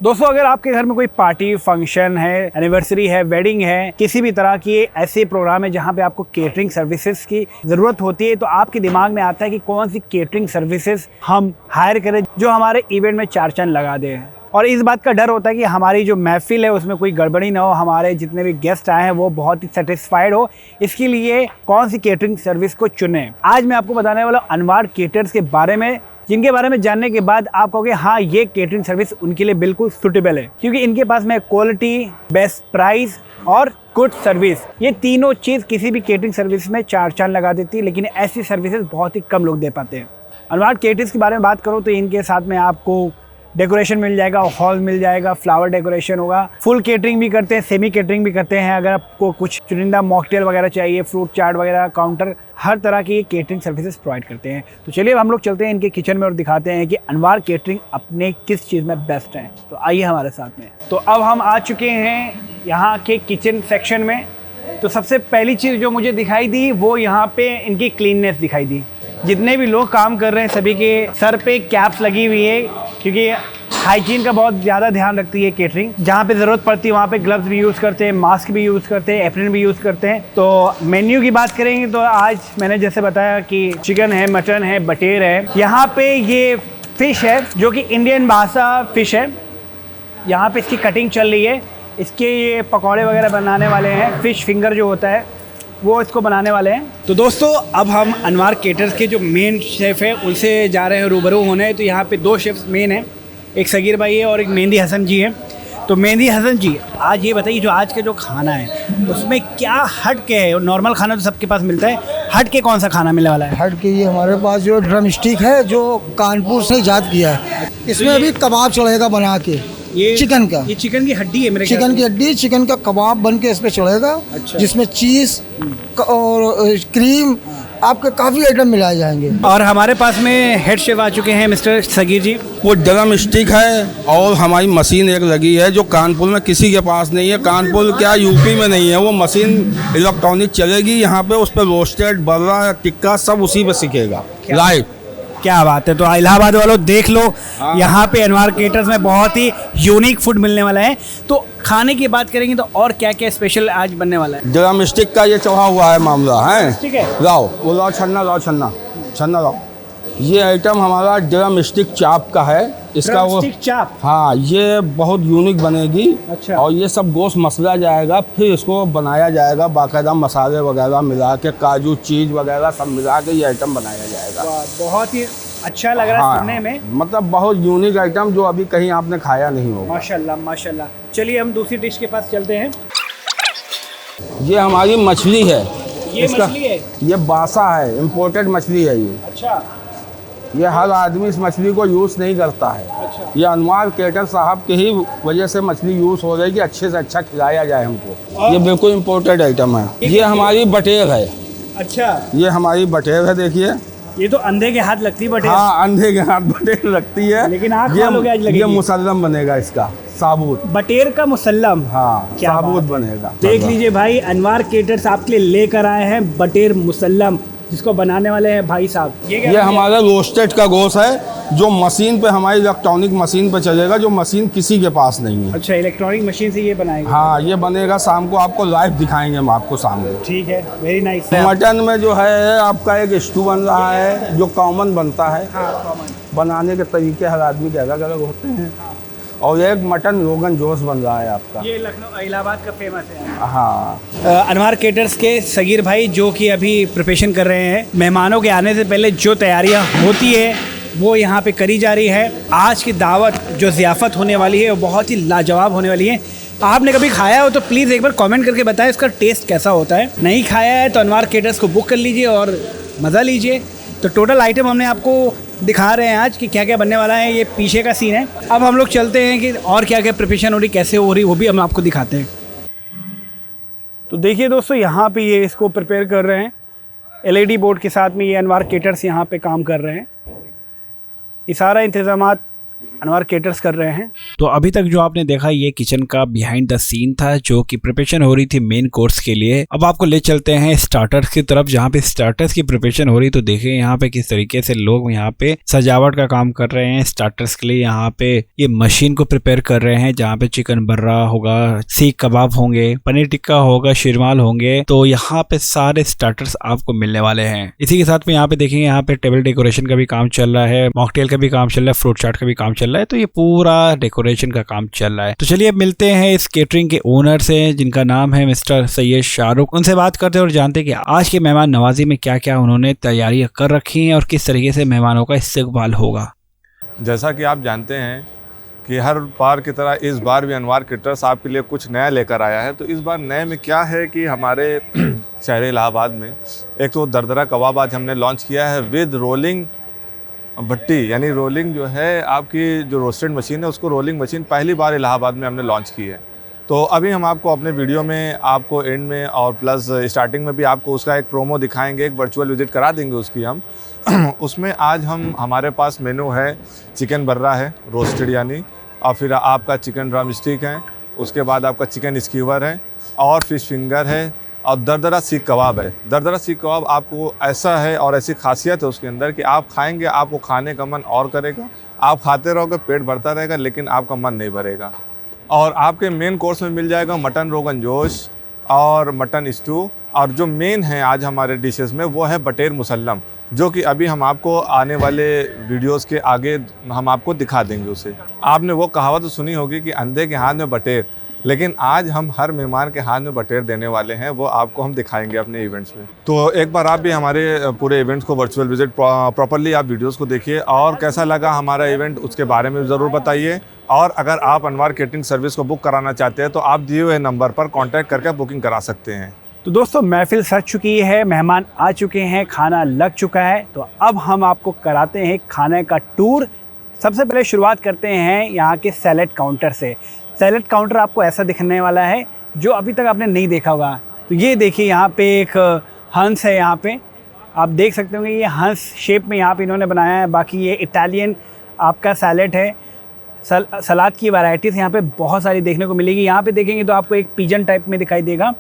दोस्तों अगर आपके घर में कोई पार्टी फंक्शन है, एनिवर्सरी है, वेडिंग है, किसी भी तरह की ऐसे प्रोग्राम है जहां पे आपको केटरिंग सर्विसेज की ज़रूरत होती है, तो आपके दिमाग में आता है कि कौन सी केटरिंग सर्विसेज हम हायर करें जो हमारे इवेंट में चार चांद लगा दे। और इस बात का डर होता है कि हमारी जो महफिल है उसमें कोई गड़बड़ी ना हो, हमारे जितने भी गेस्ट आए हैं वो बहुत ही सेटिस्फाइड हो। इसके लिए कौन सी केटरिंग सर्विस को चुनें, आज मैं आपको बताने वाला अनवार केटर्स के बारे में, जिनके बारे में जानने के बाद आप कहोगे हाँ ये केटरिंग सर्विस उनके लिए बिल्कुल सूटेबल है, क्योंकि इनके पास में क्वालिटी, बेस्ट प्राइस और गुड सर्विस, ये तीनों चीज़ किसी भी केटरिंग सर्विस में चार चांद लगा देती है। लेकिन ऐसी सर्विसेज बहुत ही कम लोग दे पाते हैं। अनवार केटर्स के बारे में बात करूँ तो इनके साथ में आपको डेकोरेशन मिल जाएगा, हॉल मिल जाएगा, फ्लावर डेकोरेशन होगा, फुल केटरिंग भी करते हैं, सेमी केटरिंग भी करते हैं। अगर आपको कुछ चुनिंदा मॉकटेल वगैरह चाहिए, फ्रूट चाट वगैरह, काउंटर, हर तरह की केटरिंग सर्विसेज प्रोवाइड करते हैं। तो चलिए अब हम लोग चलते हैं इनके किचन में और दिखाते हैं कि अनवार केटरिंग अपने किस चीज़ में बेस्ट है। तो आइए हमारे साथ में। तो अब हम आ चुके हैं यहाँ के किचन सेक्शन में। तो सबसे पहली चीज़ जो मुझे दिखाई दी वो यहाँ पे इनकी क्लीननेस दिखाई दी। जितने भी लोग काम कर रहे हैं सभी के सर पे कैप्स लगी हुई है, क्योंकि हाइजीन का बहुत ज़्यादा ध्यान रखती है केटरिंग। जहाँ पे ज़रूरत पड़ती है वहाँ पे ग्लव्स भी यूज़ करते हैं, मास्क भी यूज़ करते हैं, एप्रन भी यूज़ करते हैं। तो मेन्यू की बात करेंगे तो आज मैंने जैसे बताया कि चिकन है, मटन है, बटेर है। यहाँ पे ये फ़िश है जो कि इंडियन बासा फ़िश है। यहाँ पे इसकी कटिंग चल रही है, इसके ये पकौड़े वगैरह बनाने वाले हैं। फ़िश फिंगर जो होता है वो इसको बनाने वाले हैं। तो दोस्तों अब हम अनवार केटर्स के जो मेन शेफ़ है उनसे जा रहे हैं रूबरू होने। तो यहाँ पे दो शेफ़्स मेन हैं, एक सगीर भाई है और एक मेहंदी हसन जी है। तो मेहंदी हसन जी, आज ये बताइए जो आज का जो खाना है उसमें क्या हट के है? नॉर्मल खाना तो सबके पास मिलता है, हट के कौन सा खाना मिलने वाला है? हट के ये हमारे पास जो ड्रम स्टिक है जो कानपुर से ईजाद किया है। इसमें अभी कबाब चढ़ेगा बना के, ये चिकन का, ये चिकन की हड्डी है मेरे चिकन की हड्डी, चिकन का कबाब बन के इस पे चढ़ेगा। अच्छा। जिसमें चीज़ और क्रीम आपके काफ़ी आइटम मिलाए जाएंगे। और हमारे पास में हेड शेफ आ चुके हैं मिस्टर सगीर जी। वो ड्रम स्टिक है और हमारी मशीन एक लगी है जो कानपुर में किसी के पास नहीं है। कानपुर क्या यूपी में नहीं है, वो मशीन इलेक्ट्रॉनिक चलेगी यहाँ पे। उस पर रोस्टेड, बर्रा, टिक्का सब उसी पे सीखेगा लाइव। क्या बात है। तो इलाहाबाद वालों देख लो, यहाँ पे अनवार केटर्स में बहुत ही यूनिक फूड मिलने वाला है। तो खाने की बात करेंगे तो और क्या क्या स्पेशल आज बनने वाला है? ड्रम स्टिक का ये चढ़ा हुआ है मामला है। ठीक है, लाओ वो लाओ, छन्ना लाओ। ये आइटम हमारा ड्रम स्टिक चाप का है। इसका वो चाप, हाँ, ये बहुत यूनिक बनेगी। अच्छा। और ये सब गोश्त मसला जाएगा, फिर इसको बनाया जाएगा बाकायदा, मसाले वगैरह मिला के, काजू, चीज़ वगैरह सब मिला के ये आइटम बनाया जाएगा। बहुत ही अच्छा लग रहा है सुनने में। मतलब बहुत यूनिक आइटम जो अभी कहीं आपने खाया नहीं होगा। माशाल्लाह माशाल्लाह। चलिए हम दूसरी डिश के पास चलते हैं। ये हमारी मछली है। ये मछली है? ये बासा है, इम्पोर्टेड मछली है ये। अच्छा। ये हर आदमी इस मछली को यूज़ नहीं करता है। अच्छा। ये अनवार केटर साहब की ही वजह से मछली यूज़ हो रही है कि अच्छे से अच्छा खिलाया जाए हमको। ये बिल्कुल इम्पोर्टेड आइटम है। ये हमारी बटेर है। अच्छा, ये हमारी बटेर है, देखिए। ये तो अंधे के हाथ लगती है बटेर। हाँ, अंधे के हाथ बटेर लगती है, लेकिन आप खा लोगे आज लगेगी। ये मुसल्लम बनेगा इसका, साबुत बटेर का मुसल्लम। हाँ, क्या साबुत बात बनेगा। देख लीजिए भाई, अनवार केटर्स आपके लिए लेकर आए हैं बटेर मुसल्लम, जिसको बनाने वाले हैं भाई साहब। ये हमारा रोस्टेड का गोश्त है जो मशीन पे, हमारी इलेक्ट्रॉनिक मशीन पे चलेगा, जो मशीन किसी के पास नहीं है। अच्छा, इलेक्ट्रॉनिक मशीन से ये बनाएंगे? हाँ, ये बनेगा शाम को, आपको लाइव दिखाएंगे हम आपको शाम को। ठीक है, वेरी नाइस। मटन में जो है आपका एक स्टू बन रहा है जो कॉमन बनता है। हाँ, कॉमन। बनाने के तरीके हर आदमी के अलग अलग होते हैं। और एक मटन रोगन जोश बन रहा है आपका, ये लखनऊ इलाहाबाद का फेमस है। हाँ। अनवार केटर्स के सगीर भाई जो कि अभी प्रिपरेशन कर रहे हैं, मेहमानों के आने से पहले जो तैयारियां होती है वो यहाँ पे करी जा रही है। आज की दावत जो ज़ियाफ़त होने वाली है वो बहुत ही लाजवाब होने वाली है। आपने कभी खाया हो तो प्लीज़ एक बार कमेंट करके बताएं इसका टेस्ट कैसा होता है। नहीं खाया है तो अनवार केटर्स को बुक कर लीजिए और मज़ा लीजिए। तो टोटल आइटम हमने आपको दिखा रहे हैं आज कि क्या क्या बनने वाला है। ये पीछे का सीन है। अब हम लोग चलते हैं कि और क्या क्या प्रिपरेशन हो रही, कैसे हो रही, वो भी हम आपको दिखाते हैं। तो देखिए दोस्तों, यहाँ पे ये इसको प्रिपेयर कर रहे हैं LED बोर्ड के साथ में। ये अनवार केटर्स यहाँ पे काम कर रहे हैं। ये सारा इंतज़ामात अनवर केटर्स कर रहे हैं। तो अभी तक जो आपने देखा ये किचन का बिहाइंड द सीन था, जो कि प्रिपरेशन हो रही थी मेन कोर्स के लिए। अब आपको ले चलते हैं स्टार्टर्स की तरफ, जहाँ पे स्टार्टर्स की प्रिपरेशन हो रही। तो देखिए यहाँ पे किस तरीके से लोग यहाँ पे सजावट का काम कर रहे हैं स्टार्टर्स के लिए। यहाँ पे ये मशीन को प्रिपेयर कर रहे हैं, जहाँ पे चिकन बर्रा होगा, सीख कबाब होंगे, पनीर टिक्का होगा, शिरमाल होंगे। तो यहाँ पे सारे स्टार्टर्स आपको मिलने वाले हैं। इसी के साथ में यहाँ पे देखेंगे यहाँ पे टेबल डेकोरेशन का भी काम चल रहा है, मॉकटेल का भी काम चल रहा है, फ्रूट चाट का भी काम चल रहा है। तो ये पूरा डेकोरेशन का काम चल रहा है। तो चलिए अब मिलते हैं इस केटरिंग के ओनर से, जिनका नाम है मिस्टर सैयद शाहरुख। उनसे बात करते हैं और जानते हैं कि आज के मेहमान नवाजी में क्या क्या उन्होंने तैयारियां कर रखी हैं और किस तरीके से मेहमानों का इस्तकबाल होगा। जैसा कि आप जानते हैं कि हर बार की तरह इस बार भी अनवर केटर्स आपके लिए कुछ नया लेकर आया है। तो इस बार नए में क्या है कि हमारे शहर इलाहाबाद में एक तो दरदरा कबाब आज हमने लॉन्च किया है विद रोलिंग भट्टी, यानी रोलिंग जो है आपकी जो रोस्टेड मशीन है उसको रोलिंग मशीन पहली बार इलाहाबाद में हमने लॉन्च की है। तो अभी हम आपको अपने वीडियो में आपको एंड में और प्लस स्टार्टिंग में भी आपको उसका एक प्रोमो दिखाएंगे, एक वर्चुअल विजिट करा देंगे उसकी हम। उसमें आज हमारे पास मेनू है चिकन बर्रा है रोस्टेड यानी, और फिर आपका चिकन ड्रम स्टिक है, उसके बाद आपका चिकन स्कीवर है और फिश फिंगर है और दरदरा सीख कबाब है। दरदरा सीख कबाब आपको ऐसा है और ऐसी खासियत है उसके अंदर कि आप खाएंगे आपको खाने का मन और करेगा, आप खाते रहोगे पेट भरता रहेगा लेकिन आपका मन नहीं भरेगा। और आपके मेन कोर्स में मिल जाएगा मटन रोगन जोश और मटन स्टू, और जो मेन है आज हमारे डिशेस में वो है बटेर मुसल्लम, जो कि अभी हम आपको आने वाले वीडियोस के आगे हम आपको दिखा देंगे उसे। आपने वो कहावत तो सुनी होगी कि अंधे के हाथ में बटेर, लेकिन आज हम हर मेहमान के हाथ में बटेर देने वाले हैं, वो आपको हम दिखाएंगे अपने इवेंट्स में। तो एक बार आप भी हमारे पूरे इवेंट्स को वर्चुअल विजिट प्रॉपर्ली आप वीडियोस को देखिए और कैसा लगा हमारा इवेंट उसके बारे में ज़रूर बताइए। और अगर आप अनवर केटरिंग सर्विस को बुक कराना चाहते हैं तो आप दिए हुए नंबर पर कॉन्टैक्ट करके बुकिंग करा सकते हैं। तो दोस्तों महफिल सज चुकी है, मेहमान आ चुके हैं, खाना लग चुका है। तो अब हम आपको कराते हैं खाने का टूर। सबसे पहले शुरुआत करते हैं यहाँ के सैलेड काउंटर से। सैलेड काउंटर आपको ऐसा दिखने वाला है जो अभी तक आपने नहीं देखा होगा। तो ये देखिए यहाँ पे एक हंस है, यहाँ पे आप देख सकते होंगे ये हंस शेप में यहाँ पे इन्होंने बनाया है। बाकी ये इटालियन आपका सैलेड है। सलाद की वैरायटीज़ यहाँ पे बहुत सारी देखने को मिलेगी। यहाँ पे देखेंगे तो आपको एक पिजन टाइप में दिखाई देगा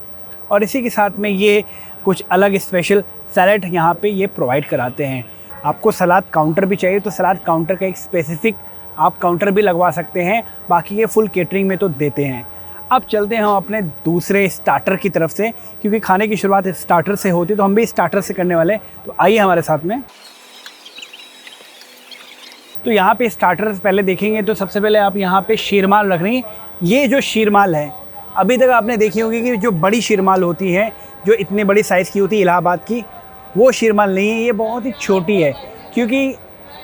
और इसी के साथ में ये कुछ अलग स्पेशल सैलेड यहाँ पे ये प्रोवाइड कराते हैं। आपको सलाद काउंटर भी चाहिए तो सलाद काउंटर का एक स्पेसिफिक आप काउंटर भी लगवा सकते हैं, बाकी ये फुल केटरिंग में तो देते हैं। अब चलते हैं हम अपने दूसरे स्टार्टर की तरफ से, क्योंकि खाने की शुरुआत स्टार्टर से होती है तो हम भी स्टार्टर से करने वाले। तो आइए हमारे साथ में। तो यहाँ पे स्टार्टर्स पहले देखेंगे तो सबसे पहले आप यहाँ पे शीरमाल रख रही हैं। ये जो शीरमाल है अभी तक आपने देखी होगी कि जो बड़ी शीरमाल होती है जो इतने बड़ी साइज़ की होती है इलाहाबाद की, वो शीरमाल नहीं है, ये बहुत ही छोटी है। क्योंकि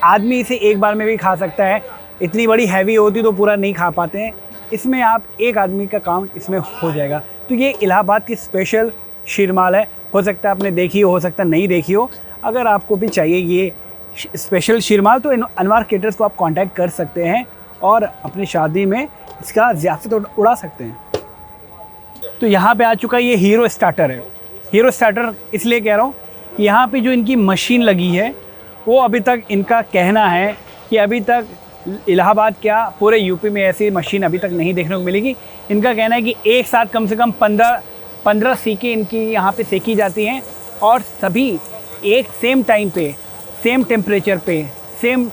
आदमी इसे एक बार में भी खा सकता है, इतनी बड़ी हैवी होती तो पूरा नहीं खा पाते हैं। इसमें आप एक आदमी का काम इसमें हो जाएगा। तो ये इलाहाबाद की स्पेशल शीरमाल है। हो सकता है आपने देखी हो सकता है नहीं देखी हो। अगर आपको भी चाहिए ये स्पेशल शीरमाल तो अनवर केटर्स को आप कांटेक्ट कर सकते हैं और अपनी शादी में इसका ज़ियाफ़त उड़ा सकते हैं। तो यहाँ पे आ चुका ये हीरो स्टार्टर है। हीरो स्टार्टर इसलिए कह रहा हूँ कि यहाँ पे जो इनकी मशीन लगी है वो अभी तक इनका कहना है कि अभी तक इलाहाबाद क्या पूरे यूपी में ऐसी मशीन अभी तक नहीं देखने को मिलेगी। इनका कहना है कि एक साथ कम से कम 15 सीखें इनकी यहाँ पे सेकी जाती हैं और सभी एक सेम टाइम पे, सेम टेम्परेचर पे, सेम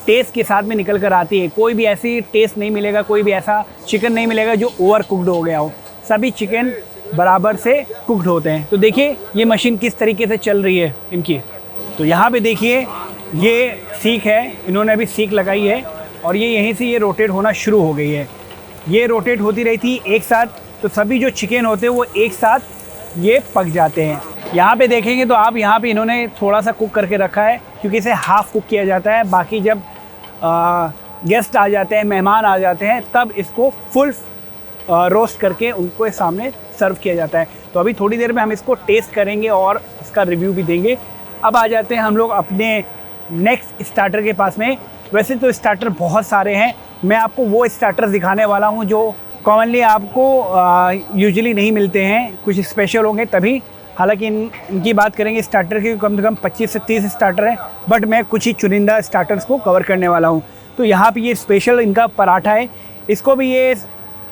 टेस्ट के साथ में निकल कर आती है। कोई भी ऐसी टेस्ट नहीं मिलेगा, कोई भी ऐसा चिकन नहीं मिलेगा जो ओवर कुकड हो गया हो। सभी चिकन बराबर से कुकड होते हैं। तो देखिए ये मशीन किस तरीके से चल रही है इनकी। तो यहाँ पे देखिए ये सीख है, इन्होंने अभी सीख लगाई है और ये यहीं से ये रोटेट होना शुरू हो गई है। ये रोटेट होती रही थी एक साथ, तो सभी जो चिकन होते हैं वो एक साथ ये पक जाते हैं। यहाँ पे देखेंगे तो आप यहाँ पे इन्होंने थोड़ा सा कुक करके रखा है क्योंकि इसे हाफ़ कुक किया जाता है। बाकी जब गेस्ट आ जाते हैं, मेहमान आ जाते हैं, तब इसको फुल रोस्ट करके उनको सामने सर्व किया जाता है। तो अभी थोड़ी देर में हम इसको टेस्ट करेंगे और इसका रिव्यू भी देंगे। अब आ जाते हैं हम लोग अपने नेक्स्ट स्टार्टर के पास में। वैसे तो स्टार्टर बहुत सारे हैं, मैं आपको वो स्टार्टर दिखाने वाला हूँ जो कॉमनली आपको यूजुअली नहीं मिलते हैं, कुछ स्पेशल होंगे तभी। हालांकि इनकी बात करेंगे स्टार्टर की कम से कम 25 से 30 स्टार्टर हैं, बट मैं कुछ ही चुनिंदा स्टार्टर्स को कवर करने वाला हूँ। तो यहाँ पे ये स्पेशल इनका पराठा है, इसको भी ये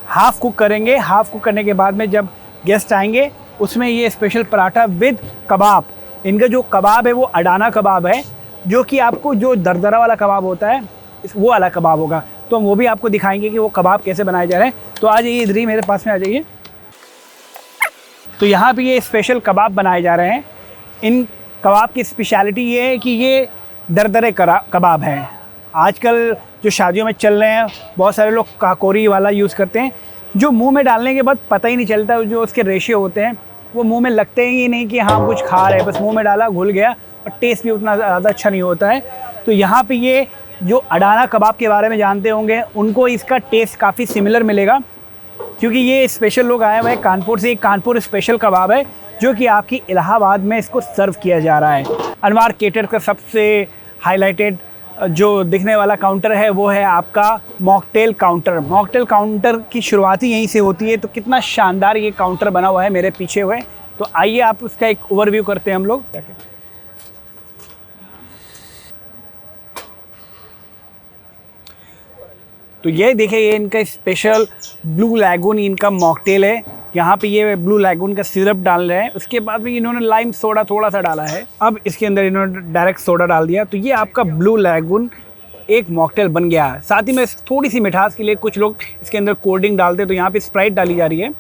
हाफ़ कुक करेंगे। हाफ़ कुक करने के बाद में जब गेस्ट आएंगे उसमें ये स्पेशल पराठा विद कबाब। इनका जो कबाब है वो अडाना कबाब है, जो कि आपको जो दरदरा वाला कबाब होता है वो वाला कबाब होगा। तो हम वो भी आपको दिखाएंगे कि वो कबाब कैसे बनाए जा रहे हैं। तो आ जाइए इधर ही मेरे पास में आ जाइए। तो यहाँ पे ये स्पेशल कबाब बनाए जा रहे हैं। इन कबाब की स्पेशलिटी ये है कि ये दरदरे कबाब हैं। आजकल जो शादियों में चल रहे हैं बहुत सारे लोग काकोरी वाला यूज़ करते हैं, जो मुंह में डालने के बाद पता ही नहीं चलता, जो उसके रेशियो होते हैं वो मुंह में लगते ही नहीं कि हाँ कुछ खा रहे हैं, बस मुंह में डाला घुल गया, और टेस्ट भी उतना ज़्यादा अच्छा नहीं होता है। तो यहाँ पे ये जो अडाना कबाब के बारे में जानते होंगे उनको इसका टेस्ट काफ़ी सिमिलर मिलेगा, क्योंकि ये स्पेशल लोग आए हुए हैं कानपुर से। कानपुर स्पेशल कबाब है जो कि आपकी इलाहाबाद में इसको सर्व किया जा रहा है। अनवार केटर्स का सबसे हाईलाइटेड जो दिखने वाला काउंटर है वो है आपका मॉकटेल काउंटर। मॉकटेल काउंटर की शुरुआत ही यहीं से होती है। तो कितना शानदार ये काउंटर बना हुआ है मेरे पीछे हुए। तो आइए आप उसका एक ओवरव्यू करते हैं हम लोग। तो ये देखिए, ये इनका स्पेशल ब्लू लैगून इनका मॉकटेल है। यहाँ पे ये ब्लू लैगून का सिरप डाल रहे हैं, उसके बाद में इन्होंने लाइम सोडा थोड़ा सा डाला है, अब इसके अंदर इन्होंने डायरेक्ट सोडा डाल दिया। तो ये आपका ब्लू लैगून एक मॉकटेल बन गया। साथ ही में थोड़ी सी मिठास के लिए कुछ लोग इसके अंदर कोल्ड ड्रिंक डालते हैं, तो यहाँ पे स्प्राइट डाली जा रही है।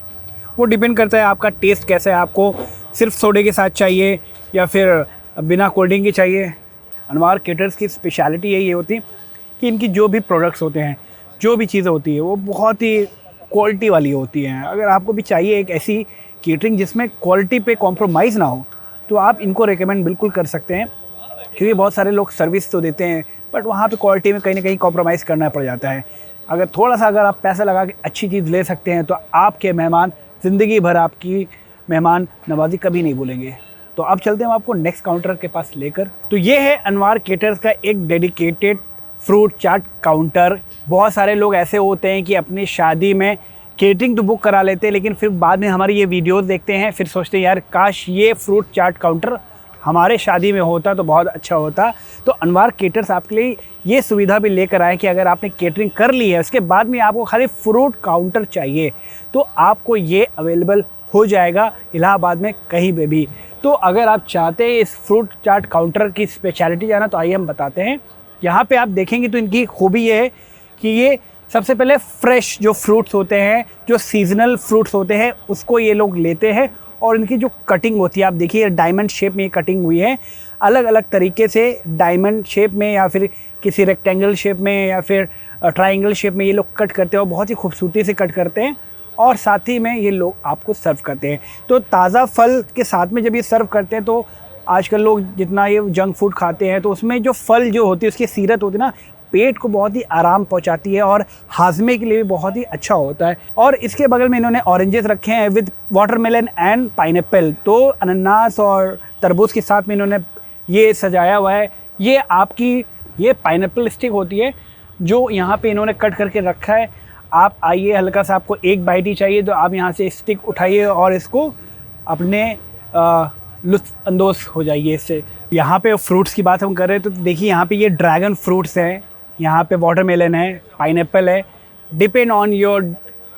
वो डिपेंड करता है आपका टेस्ट कैसा है, आपको सिर्फ सोडे के साथ चाहिए या फिर बिना कोल्ड ड्रिंक के चाहिए। अनवार केटर्स की स्पेशलिटी यही होती है कि इनकी जो भी प्रोडक्ट्स होते हैं, जो भी चीज़ें होती है वो बहुत ही क्वालिटी वाली होती हैं। अगर आपको भी चाहिए एक ऐसी केटरिंग जिसमें क्वालिटी पे कॉम्प्रोमाइज़ ना हो, तो आप इनको रेकमेंड बिल्कुल कर सकते हैं, क्योंकि बहुत सारे लोग सर्विस तो देते हैं बट वहाँ पे क्वालिटी में कहीं ना कहीं कॉम्प्रोमाइज़ करना पड़ जाता है। अगर आप पैसा लगा के अच्छी चीज़ ले सकते हैं तो आपके मेहमान ज़िंदगी भर आपकी मेहमान नवाजी कभी नहीं भूलेंगे। तो अब चलते हैं आपको नेक्स्ट काउंटर के पास लेकर। तो ये है अनवार केटर्स का एक डेडिकेटेड फ्रूट चाट काउंटर। बहुत सारे लोग ऐसे होते हैं कि अपनी शादी में केटरिंग तो बुक करा लेते हैं, लेकिन फिर बाद में हमारी ये वीडियोस देखते हैं, फिर सोचते हैं यार काश ये फ्रूट चाट काउंटर हमारे शादी में होता तो बहुत अच्छा होता। तो अनवार केटर्स आपके लिए ये सुविधा भी लेकर आए कि अगर आपने केटरिंग कर ली है, उसके बाद में आपको खाली फ्रूट काउंटर चाहिए तो आपको ये अवेलेबल हो जाएगा इलाहाबाद में कहीं पे भी। तो अगर आप चाहते हैं इस फ्रूट चाट काउंटर की स्पेशलिटी जाना, तो आइए हम बताते हैं। यहाँ पे आप देखेंगे तो इनकी खूबी ये है कि ये सबसे पहले फ्रेश जो फ्रूट्स होते हैं, जो सीजनल फ्रूट्स होते हैं, उसको ये लोग लेते हैं और इनकी जो कटिंग होती है आप देखिए डायमंड शेप में ये कटिंग हुई है। अलग अलग तरीके से डायमंड शेप में या फिर किसी रेक्टेंगल शेप में या फिर ट्रायंगल शेप में ये लोग कट करते हैं और बहुत ही खूबसूरती से कट करते हैं, और साथ ही में ये लोग आपको सर्व करते हैं। तो ताज़ा फल के साथ में जब ये सर्व करते हैं, तो आजकल लोग जितना ये जंक फूड खाते हैं तो उसमें जो फल जो होती है उसकी सीरत होती है ना, पेट को बहुत ही आराम पहुंचाती है और हाजमे के लिए भी बहुत ही अच्छा होता है। और इसके बगल में इन्होंने ऑरेंजेस रखे हैं विद वाटरमेलन एंड पाइनएप्पल। तो अनानास और तरबूज के साथ में इन्होंने ये सजाया हुआ है। ये आपकी ये पाइनएप्पल स्टिक होती है जो यहाँ पे इन्होंने कट करके रखा है। आप आइए, हल्का सा आपको एक बाइट ही चाहिए तो आप यहाँ से स्टिक उठाइए और इसको अपने लुत्फ़ अंदोज़ हो जाइए इससे। यहाँ पे फ्रूट्स की बात हम कर रहे हैं तो देखिए यहाँ पे ये ड्रैगन फ्रूट्स हैं, यहाँ पे वाटरमेलन है, पाइनएप्पल है। डिपेंड ऑन योर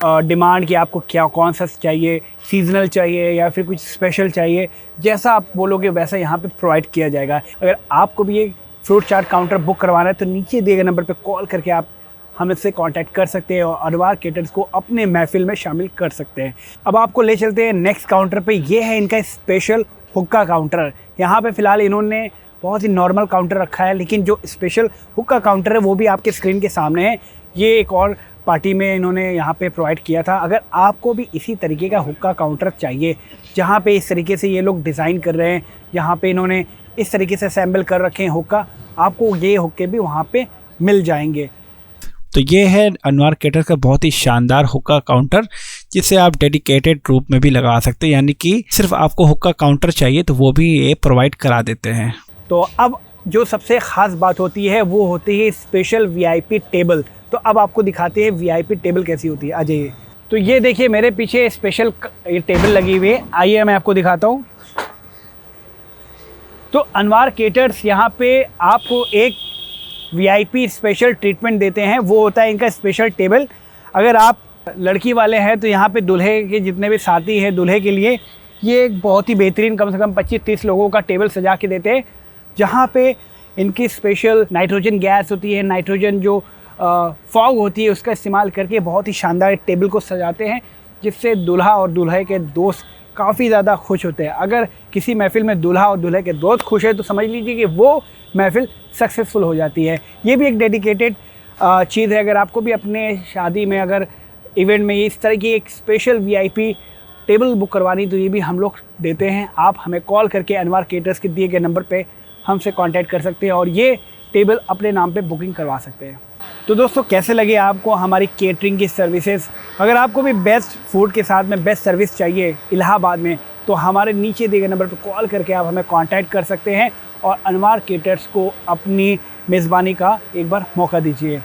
डिमांड कि आपको क्या कौन सा चाहिए, सीजनल चाहिए या फिर कुछ स्पेशल चाहिए, जैसा आप बोलोगे वैसा यहाँ पे प्रोवाइड किया जाएगा। अगर आपको भी ये फ्रूट चाट काउंटर बुक करवाना है तो नीचे दिए गए नंबर पे कॉल करके आप हमसे कांटेक्ट कर सकते हैं और अनवार केटर्स को अपने महफिल में शामिल कर सकते हैं। अब आपको ले चलते हैं नेक्स्ट काउंटर पे। ये है इनका स्पेशल हुक्का काउंटर। यहाँ पे फ़िलहाल इन्होंने बहुत ही नॉर्मल काउंटर रखा है, लेकिन जो स्पेशल हुक्का काउंटर है वो भी आपके स्क्रीन के सामने है। ये एक और पार्टी में इन्होंने यहाँ पे प्रोवाइड किया था। अगर आपको भी इसी तरीके का हुक्का काउंटर चाहिए जहाँ पे इस तरीके से ये लोग डिज़ाइन कर रहे हैं, यहाँ पे इन्होंने इस तरीके से असेंबल कर रखे हैं हुक्का, आपको ये हुक्के भी वहाँ पे मिल जाएंगे। तो ये है अनवार केटर्स का बहुत ही शानदार हुक्का काउंटर, जिसे आप डेडिकेटेड रूप में भी लगा सकते हैं, यानी कि सिर्फ आपको हुक्का काउंटर चाहिए तो वो भी ये प्रोवाइड करा देते हैं। तो अब जो सबसे ख़ास बात होती है वो होती है स्पेशल वीआईपी टेबल। तो अब आपको दिखाते हैं वीआईपी टेबल कैसी होती है। आ जाइए। तो ये देखिए मेरे पीछे स्पेशल ये टेबल लगी हुई है, आइए मैं आपको दिखाता हूँ। तो अनवार केटर्स यहाँ पे आपको एक VIP स्पेशल ट्रीटमेंट देते हैं वो होता है इनका स्पेशल टेबल। अगर आप लड़की वाले हैं तो यहाँ पे दूल्हे के जितने भी साथी हैं दूल्हे के लिए ये एक बहुत ही बेहतरीन कम से कम 25-30 लोगों का टेबल सजा के देते हैं, जहाँ पे इनकी स्पेशल नाइट्रोजन गैस होती है, नाइट्रोजन जो फॉग होती है उसका इस्तेमाल करके बहुत ही शानदार टेबल को सजाते हैं, जिससे दूल्हा और दूल्हे के दोस्त काफ़ी ज़्यादा खुश होते हैं। अगर किसी महफ़िल में दूल्हा और दूल्हे के दोस्त खुश है तो समझ लीजिए कि वो महफ़िल सक्सेसफुल हो जाती है। ये भी एक डेडिकेटेड चीज़ है। अगर आपको भी अपने शादी में अगर इवेंट में इस तरह की एक स्पेशल VIP टेबल बुक करवानी तो ये भी हम लोग देते हैं। आप हमें कॉल करके अनवार केटर्स के दिए गए नंबर पे हमसे कांटेक्ट कर सकते हैं और ये टेबल अपने नाम पे बुकिंग करवा सकते हैं। तो दोस्तों कैसे लगे आपको हमारी केटरिंग की सर्विसेज? अगर आपको भी बेस्ट फूड के साथ में बेस्ट सर्विस चाहिए इलाहाबाद में तो हमारे नीचे दिए गए नंबर पर कॉल करके आप हमें कांटेक्ट कर सकते हैं और अनवार केटर्स को अपनी मेज़बानी का एक बार मौका दीजिए।